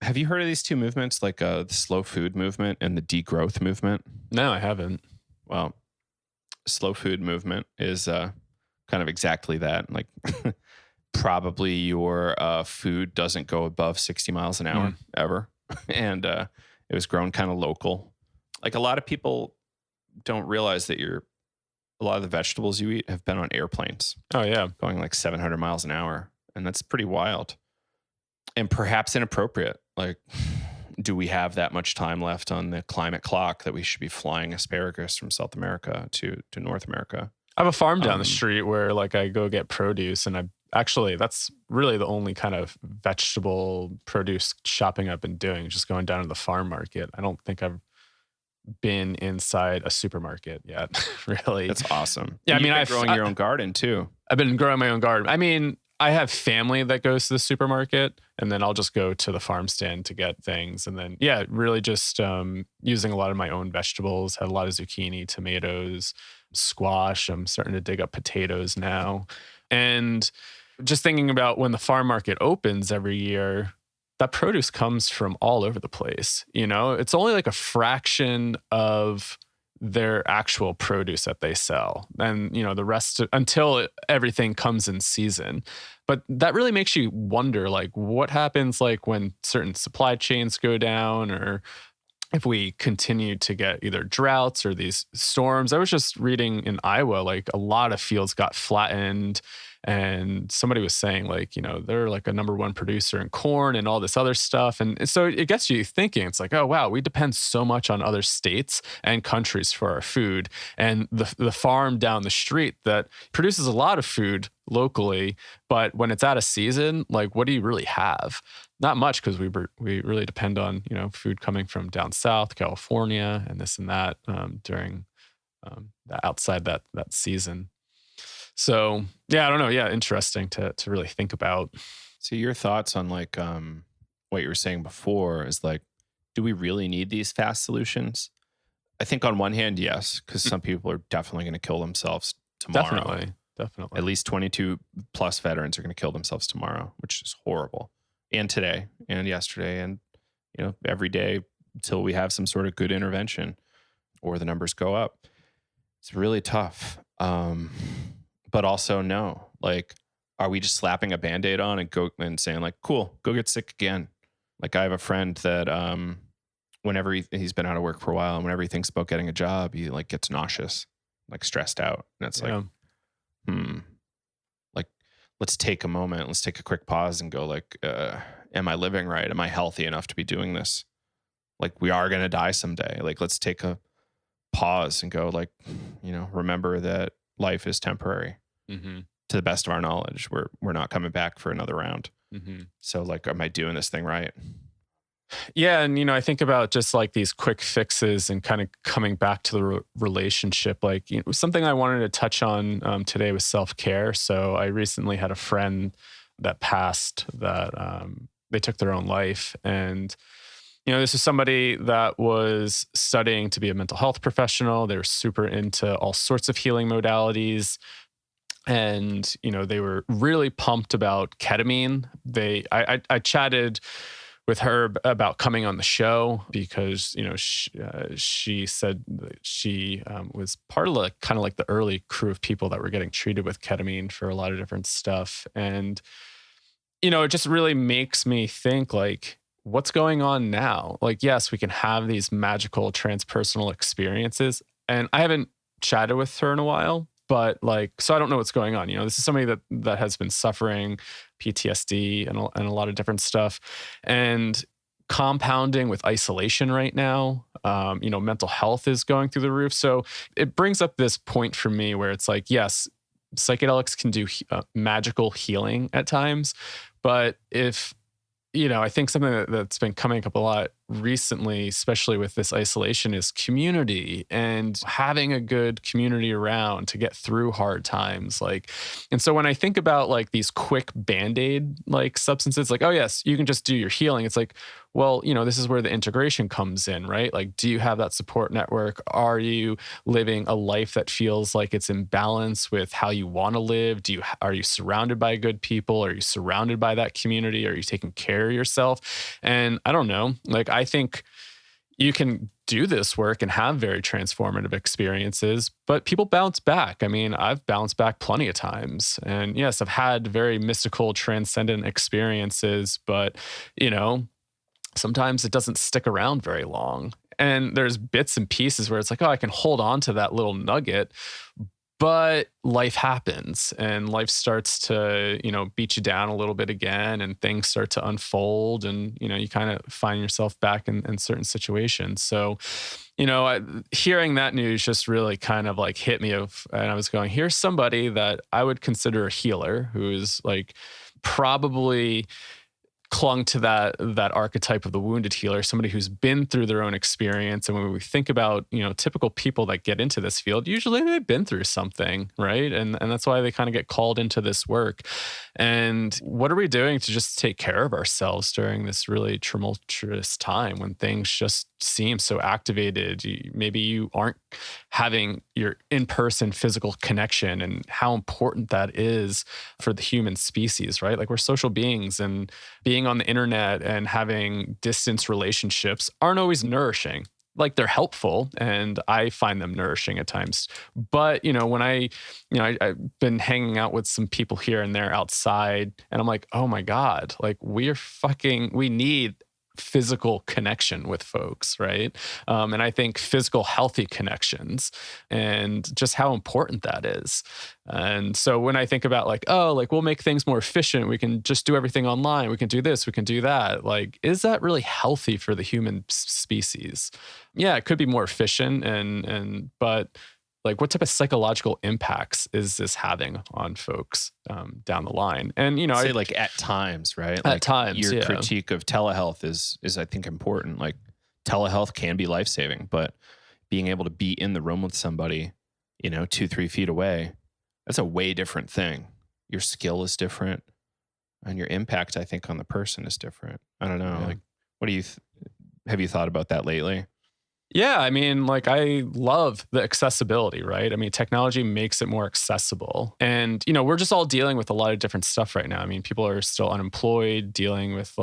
have you heard of these two movements, like the slow food movement and the degrowth movement? No, I haven't. Well, slow food movement is kind of exactly that. Like probably your food doesn't go above 60 miles an hour ever. And it was grown kind of local. Like a lot of people don't realize that a lot of the vegetables you eat have been on airplanes. Oh yeah. Going like 700 miles an hour. And that's pretty wild and perhaps inappropriate. Like, do we have that much time left on the climate clock that we should be flying asparagus from South America to North America? I have a farm down the street where like I go get produce, and that's really the only kind of vegetable produce shopping I've been doing, just going down to the farm market. I don't think I've been inside a supermarket yet, really. That's awesome. Yeah, I've growing your own garden too. I've been growing my own garden. I mean, I have family that goes to the supermarket, and then I'll just go to the farm stand to get things. And then, yeah, really just using a lot of my own vegetables. Had a lot of zucchini, tomatoes, squash. I'm starting to dig up potatoes now. And just thinking about when the farm market opens every year, that produce comes from all over the place. It's only like a fraction of their actual produce that they sell. And, the rest until everything comes in season. But that really makes you wonder, like, what happens like when certain supply chains go down, or if we continue to get either droughts or these storms. I was just reading in Iowa, like a lot of fields got flattened. And somebody was saying like, they're like a number one producer in corn and all this other stuff. And so it gets you thinking, it's like, oh, wow, we depend so much on other states and countries for our food. And the farm down the street that produces a lot of food locally, but when it's out of season, like what do you really have? Not much, because we really depend on, food coming from down south, California, and this and that during outside that season. So yeah, I don't know. Yeah, interesting to really think about. So your thoughts on like what you were saying before is like, do we really need these fast solutions? I think on one hand, yes, because some people are definitely going to kill themselves tomorrow. Definitely. At least 22 plus veterans are going to kill themselves tomorrow, which is horrible. And today and yesterday and, every day until we have some sort of good intervention or the numbers go up. It's really tough. But also no, like, are we just slapping a Band-Aid on and saying like, cool, go get sick again? Like I have a friend that, whenever he's been out of work for a while, and whenever he thinks about getting a job, he like gets nauseous, like stressed out. And it's like, like, let's take a moment. Let's take a quick pause and go like, am I living right? Am I healthy enough to be doing this? Like we are going to die someday. Like, let's take a pause and go like, remember that life is temporary. Mm-hmm. To the best of our knowledge, we're not coming back for another round. Mm-hmm. So like, am I doing this thing right? Yeah. And, I think about just like these quick fixes and kind of coming back to the relationship. Like, something I wanted to touch on today was self-care. So I recently had a friend that passed that they took their own life. And, this is somebody that was studying to be a mental health professional. They were super into all sorts of healing modalities. And, they were really pumped about ketamine. I chatted with her about coming on the show because, she said that she was part of kind of like the early crew of people that were getting treated with ketamine for a lot of different stuff. And, it just really makes me think like, what's going on now? Like, yes, we can have these magical transpersonal experiences. And I haven't chatted with her in a while, but so I don't know what's going on. This is somebody that has been suffering PTSD and a lot of different stuff, and compounding with isolation right now. Mental health is going through the roof. So it brings up this point for me where it's like, yes, psychedelics can do magical healing at times, but if I think something that's been coming up a lot recently, especially with this isolation, is community and having a good community around to get through hard times. And so when I think about these quick Band-Aid substances, oh yes, you can just do your healing. It's like, well, this is where the integration comes in, right? Do you have that support network? Are you living a life that feels like it's in balance with how you want to live? Are you surrounded by good people? Are you surrounded by that community? Are you taking care of yourself? And I don't know, I think you can do this work and have very transformative experiences, but people bounce back. I mean, I've bounced back plenty of times. And yes, I've had very mystical, transcendent experiences, but, sometimes it doesn't stick around very long. And there's bits and pieces where it's like, oh, I can hold on to that little nugget, but life happens and life starts to, beat you down a little bit again, and things start to unfold, and, you kind of find yourself back in certain situations. So, hearing that news just really kind of hit me and I was going, here's somebody that I would consider a healer who's probably clung to that archetype of the wounded healer, somebody who's been through their own experience. And when we think about, typical people that get into this field, usually they've been through something, right? And that's why they kind of get called into this work. And what are we doing to just take care of ourselves during this really tumultuous time when things just seem so activated? Maybe you aren't having your in-person physical connection, and how important that is for the human species, right? We're social beings, and being on the internet and having distance relationships aren't always nourishing. They're helpful, and I find them nourishing at times. But, when I've been hanging out with some people here and there outside, and I'm like, oh my God, we need physical connection with folks, right? And I think physical healthy connections, and just how important that is. And so when I think about we'll make things more efficient, we can just do everything online, we can do this, we can do that. Is that really healthy for the human species? Yeah, it could be more efficient, but what type of psychological impacts is this having on folks down the line? And say at times, right? At times, your critique of telehealth is I think important. Telehealth can be life-saving, but being able to be in the room with somebody, 2-3 feet away, that's a way different thing. Your skill is different, and your impact, I think, on the person is different. I don't know. Yeah. What do you have you thought about that lately? Yeah, I mean, I love the accessibility, right? I mean, technology makes it more accessible. And, we're just all dealing with a lot of different stuff right now. I mean, people are still unemployed, dealing with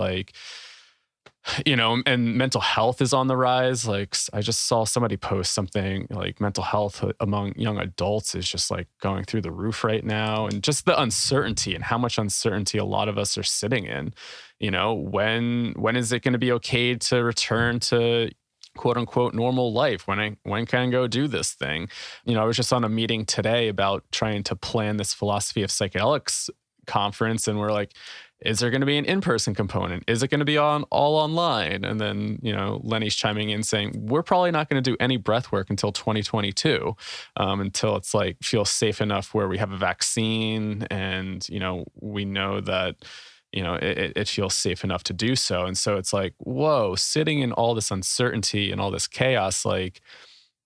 and mental health is on the rise. I just saw somebody post something mental health among young adults is just going through the roof right now. And just the uncertainty, and how much uncertainty a lot of us are sitting in. When is it going to be okay to return to quote unquote normal life? When can I go do this thing? I was just on a meeting today about trying to plan this philosophy of psychedelics conference, and we're is there going to be an in-person component? Is it going to be all online? And then, Lenny's chiming in saying, we're probably not going to do any breath work until 2022, until it's feels safe enough where we have a vaccine, and, we know that it feels safe enough to do so. And so it's whoa, sitting in all this uncertainty and all this chaos,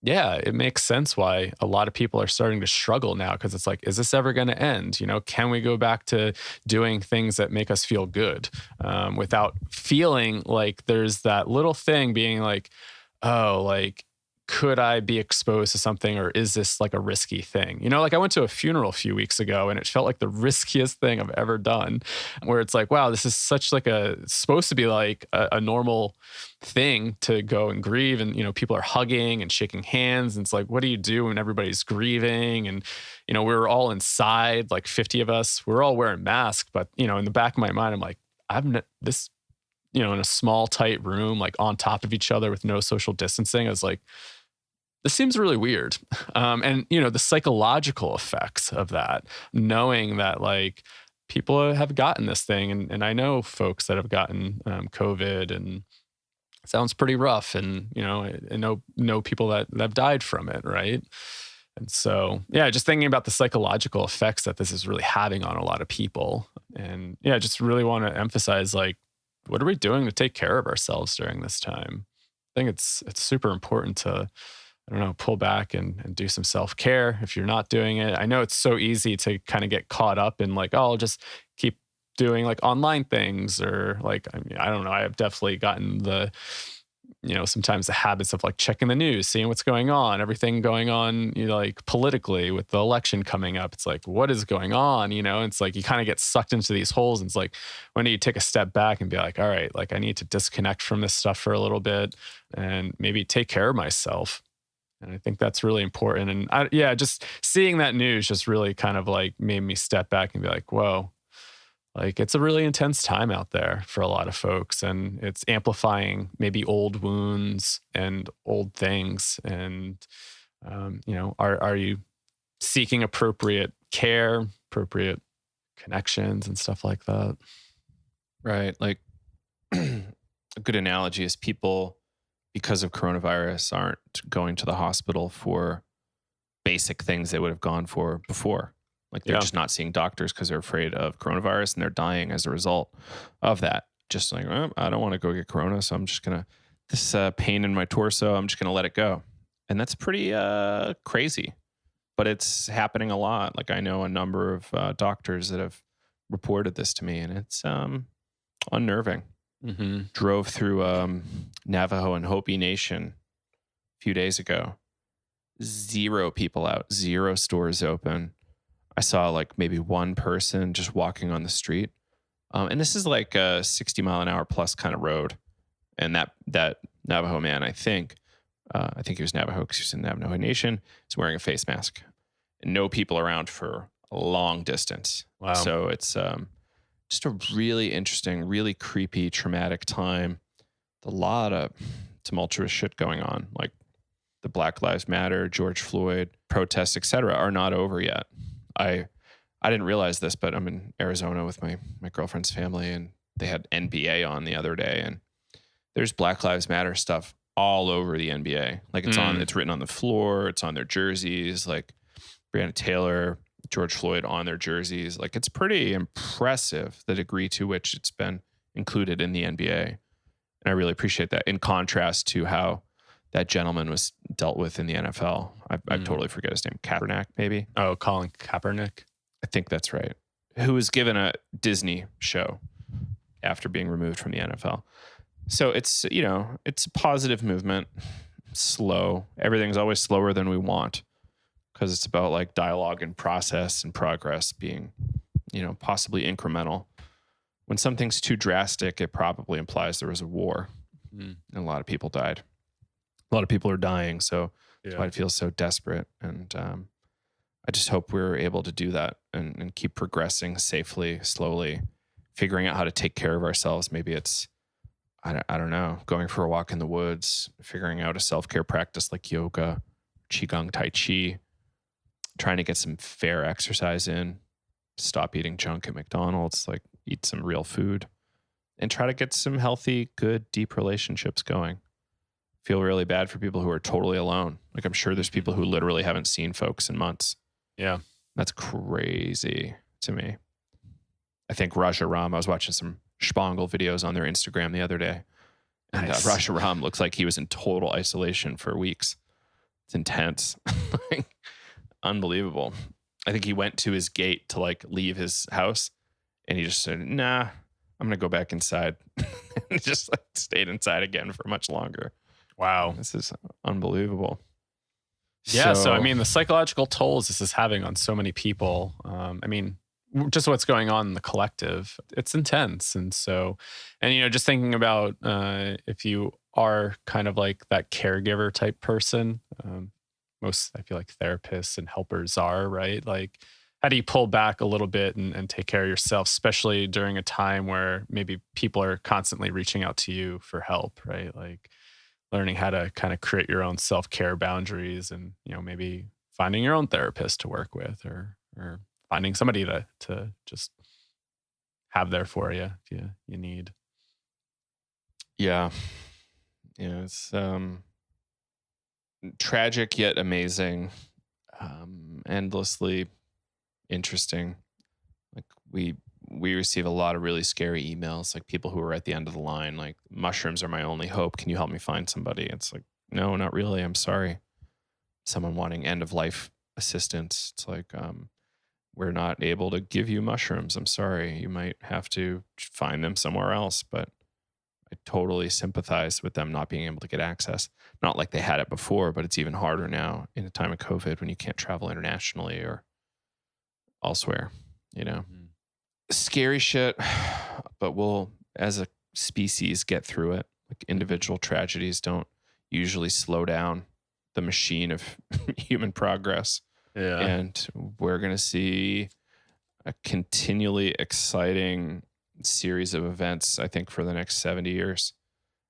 yeah, it makes sense why a lot of people are starting to struggle now, because it's is this ever going to end? Can we go back to doing things that make us feel good without feeling there's that little thing being could I be exposed to something, or is this like a risky thing? You know, like I went to a funeral a few weeks ago and it felt like the riskiest thing I've ever done, where it's like, wow, this is such like supposed to be like a normal thing to go and grieve. And, you know, people are hugging and shaking hands. And it's like, what do you do when everybody's grieving? And, you know, we were all inside, like 50 of us, we were all wearing masks. But, you know, in the back of my mind, I'm like, this, you know, in a small, tight room, like on top of each other with no social distancing. I was like, this seems really weird. And, you know, the psychological effects of that, knowing that like people have gotten this thing. And I know folks that have gotten COVID, and it sounds pretty rough. And, you know, I know people that have died from it. Right. And so, yeah, just thinking about the psychological effects that this is really having on a lot of people. And yeah, just really want to emphasize, like, what are we doing to take care of ourselves during this time? I think it's super important to, I don't know, pull back and do some self-care if you're not doing it. I know it's so easy to kind of get caught up in like, oh, I'll just keep doing like online things, or like, I mean, I don't know. I have definitely gotten you know, sometimes the habits of like checking the news, seeing what's going on, everything going on, you know, like politically with the election coming up. It's like, what is going on? You know, it's like you kind of get sucked into these holes. And it's like, when do you take a step back and be like, all right, like I need to disconnect from this stuff for a little bit and maybe take care of myself. And I think that's really important. And just seeing that news just really kind of like made me step back and be like, whoa, like it's a really intense time out there for a lot of folks, and it's amplifying maybe old wounds and old things. And, you know, are you seeking appropriate care, appropriate connections and stuff like that? Right. Like a good analogy is people, because of coronavirus, aren't going to the hospital for basic things they would have gone for before. Like they're just not seeing doctors because they're afraid of coronavirus, and they're dying as a result of that. Just like, I don't want to go get corona, so I'm just going to, this pain in my torso, I'm just going to let it go. And that's pretty crazy, but it's happening a lot. Like I know a number of doctors that have reported this to me, and it's unnerving. Mm-hmm. Drove through Navajo and Hopi Nation a few days ago. 0 people out, 0 stores open. I saw like maybe one person just walking on the street. And this is like a 60 mile an hour plus kind of road. And that Navajo man, I think he was Navajo because he was in the Navajo Nation, is wearing a face mask. And no people around for a long distance. Wow. So it's just a really interesting, really creepy, traumatic time. A lot of tumultuous shit going on. Like the Black Lives Matter, George Floyd protests, etc., are not over yet. I didn't realize this, but I'm in Arizona with my girlfriend's family, and they had NBA on the other day, and there's Black Lives Matter stuff all over the NBA. Like it's written on the floor, it's on their jerseys, like Breonna Taylor, George Floyd on their jerseys. Like it's pretty impressive the degree to which it's been included in the NBA. And I really appreciate that, in contrast to how that gentleman was dealt with in the NFL. I totally forget his name. Kaepernick, maybe? Oh, Colin Kaepernick. I think that's right. Who was given a Disney show after being removed from the NFL. So it's, you know, it's a positive movement. Slow. Everything's always slower than we want, because it's about like dialogue and process and progress being, you know, possibly incremental. When something's too drastic, it probably implies there was a war and a lot of people died. A lot of people are dying. So that's why it feels so desperate. And I just hope we're able to do that and keep progressing safely, slowly, figuring out how to take care of ourselves. Maybe it's, I don't know, going for a walk in the woods, figuring out a self-care practice like yoga, qigong, tai chi, trying to get some fair exercise in, stop eating junk at McDonald's, like eat some real food, and try to get some healthy, good, deep relationships going. Feel really bad for people who are totally alone. Like I'm sure there's people who literally haven't seen folks in months. Yeah. That's crazy to me. I think Raja Ram, I was watching some Spangle videos on their Instagram the other day. And Nice. Raja Ram looks like he was in total isolation for weeks. It's intense. Unbelievable. I think he went to his gate to like leave his house, and he just said, nah, I'm going to go back inside. And just like stayed inside again for much longer. Wow. This is unbelievable. Yeah. So, I mean, the psychological tolls this is having on so many people, I mean, just what's going on in the collective, it's intense. And so, and, you know, just thinking about if you are kind of like that caregiver type person, most, I feel like therapists and helpers are, right? Like, how do you pull back a little bit and take care of yourself, especially during a time where maybe people are constantly reaching out to you for help, right? Like, learning how to kind of create your own self-care boundaries and, you know, maybe finding your own therapist to work with or finding somebody to just have there for you if you need. Yeah. Yeah. It's tragic yet amazing. Endlessly interesting. Like we receive a lot of really scary emails, like people who are at the end of the line, like mushrooms are my only hope. Can you help me find somebody? It's like, no, not really. I'm sorry. Someone wanting end of life assistance. It's like, we're not able to give you mushrooms. I'm sorry. You might have to find them somewhere else, but I totally sympathize with them not being able to get access. Not like they had it before, but it's even harder now in a time of COVID when you can't travel internationally or elsewhere, you know. Mm-hmm. Scary shit, but we'll, as a species, get through it. Like individual tragedies don't usually slow down the machine of human progress. Yeah. And we're going to see a continually exciting series of events, I think, for the next 70 years.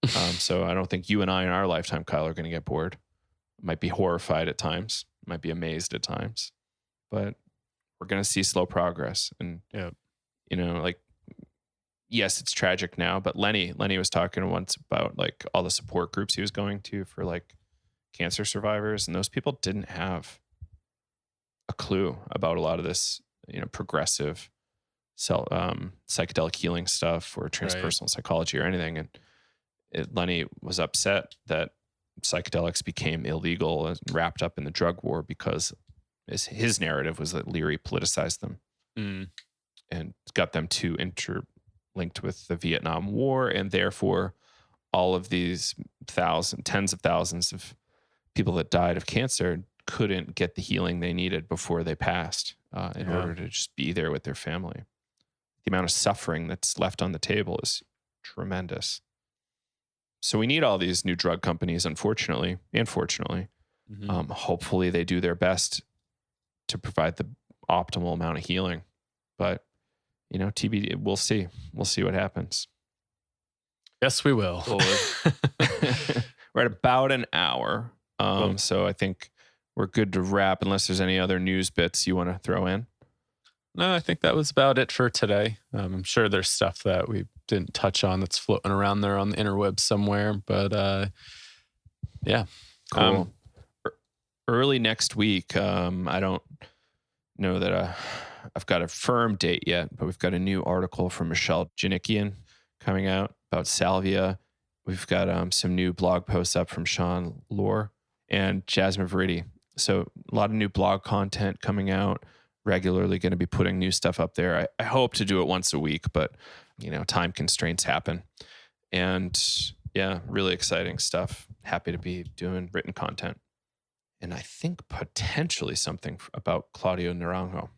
So I don't think you and I in our lifetime, Kyle, are going to get bored. Might be horrified at times, might be amazed at times, but we're going to see slow progress. And, you know, like, yes, it's tragic now, but Lenny was talking once about like all the support groups he was going to for like cancer survivors. And those people didn't have a clue about a lot of this, you know, progressive psychedelic healing stuff or transpersonal psychology or anything. And Lenny was upset that psychedelics became illegal and wrapped up in the drug war because his narrative was that Leary politicized them and got them too interlinked with the Vietnam War. And therefore, all of these tens of thousands of people that died of cancer couldn't get the healing they needed before they passed in order to just be there with their family. The amount of suffering that's left on the table is tremendous. So we need all these new drug companies, unfortunately and fortunately. Hopefully they do their best to provide the optimal amount of healing. But, you know, TBD, we'll see. We'll see what happens. Yes, we will. We're at about an hour. So I think we're good to wrap unless there's any other news bits you want to throw in. No, I think that was about it for today. I'm sure there's stuff that we didn't touch on that's floating around there on the interweb somewhere, but yeah. Cool. Early next week, I don't know that I've got a firm date yet, but we've got a new article from Michelle Janikian coming out about salvia. We've got some new blog posts up from Sean Lohr and Jasmine Verity. So a lot of new blog content coming out. Regularly going to be putting new stuff up there. I hope to do it once a week, but you know, time constraints happen. And yeah, really exciting stuff. Happy to be doing written content. And I think potentially something about Claudio Naranjo.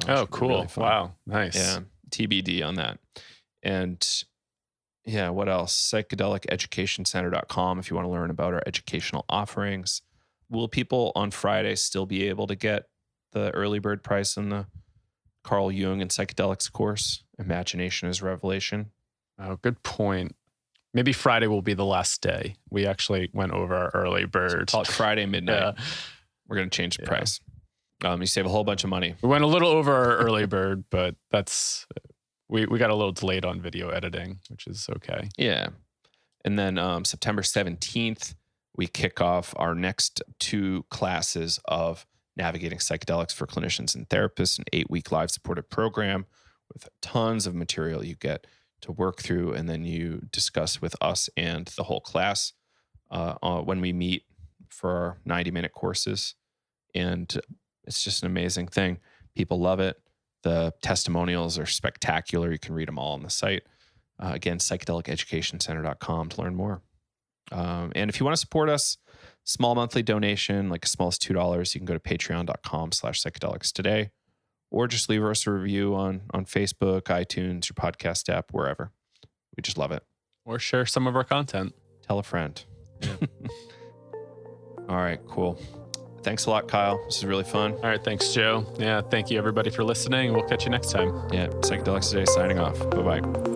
Oh, cool. Really wow. Nice. Yeah. TBD on that. And yeah, what else? Psychedeliceducationcenter.com if you want to learn about our educational offerings. Will people on Friday still be able to get the early bird price in the Carl Jung and Psychedelics course, Imagination is Revelation? Oh, good point. Maybe Friday will be the last day. We actually went over our early bird. So call it Friday midnight. We're going to change the price. You save a whole bunch of money. We went a little over our early bird, but that's we got a little delayed on video editing, which is okay. Yeah. And then September 17th, we kick off our next 2 classes of Navigating Psychedelics for Clinicians and Therapists, an 8-week live supported program with tons of material you get to work through, and then you discuss with us and the whole class when we meet for our 90-minute courses. And it's just an amazing thing. People love it. The testimonials are spectacular. You can read them all on the site. Again, psychedeliceducationcenter.com to learn more. And if you want to support us, small monthly donation, like as small as $2, you can go to patreon.com/psychedelics today, or just leave us a review on Facebook, iTunes, your podcast app, wherever. We just love it. Or share some of our content. Tell a friend. Yeah. All right, cool. Thanks a lot, Kyle. This is really fun. All right. Thanks, Joe. Yeah. Thank you, everybody, for listening. We'll catch you next time. Yeah. Psychedelics Today signing off. Bye-bye.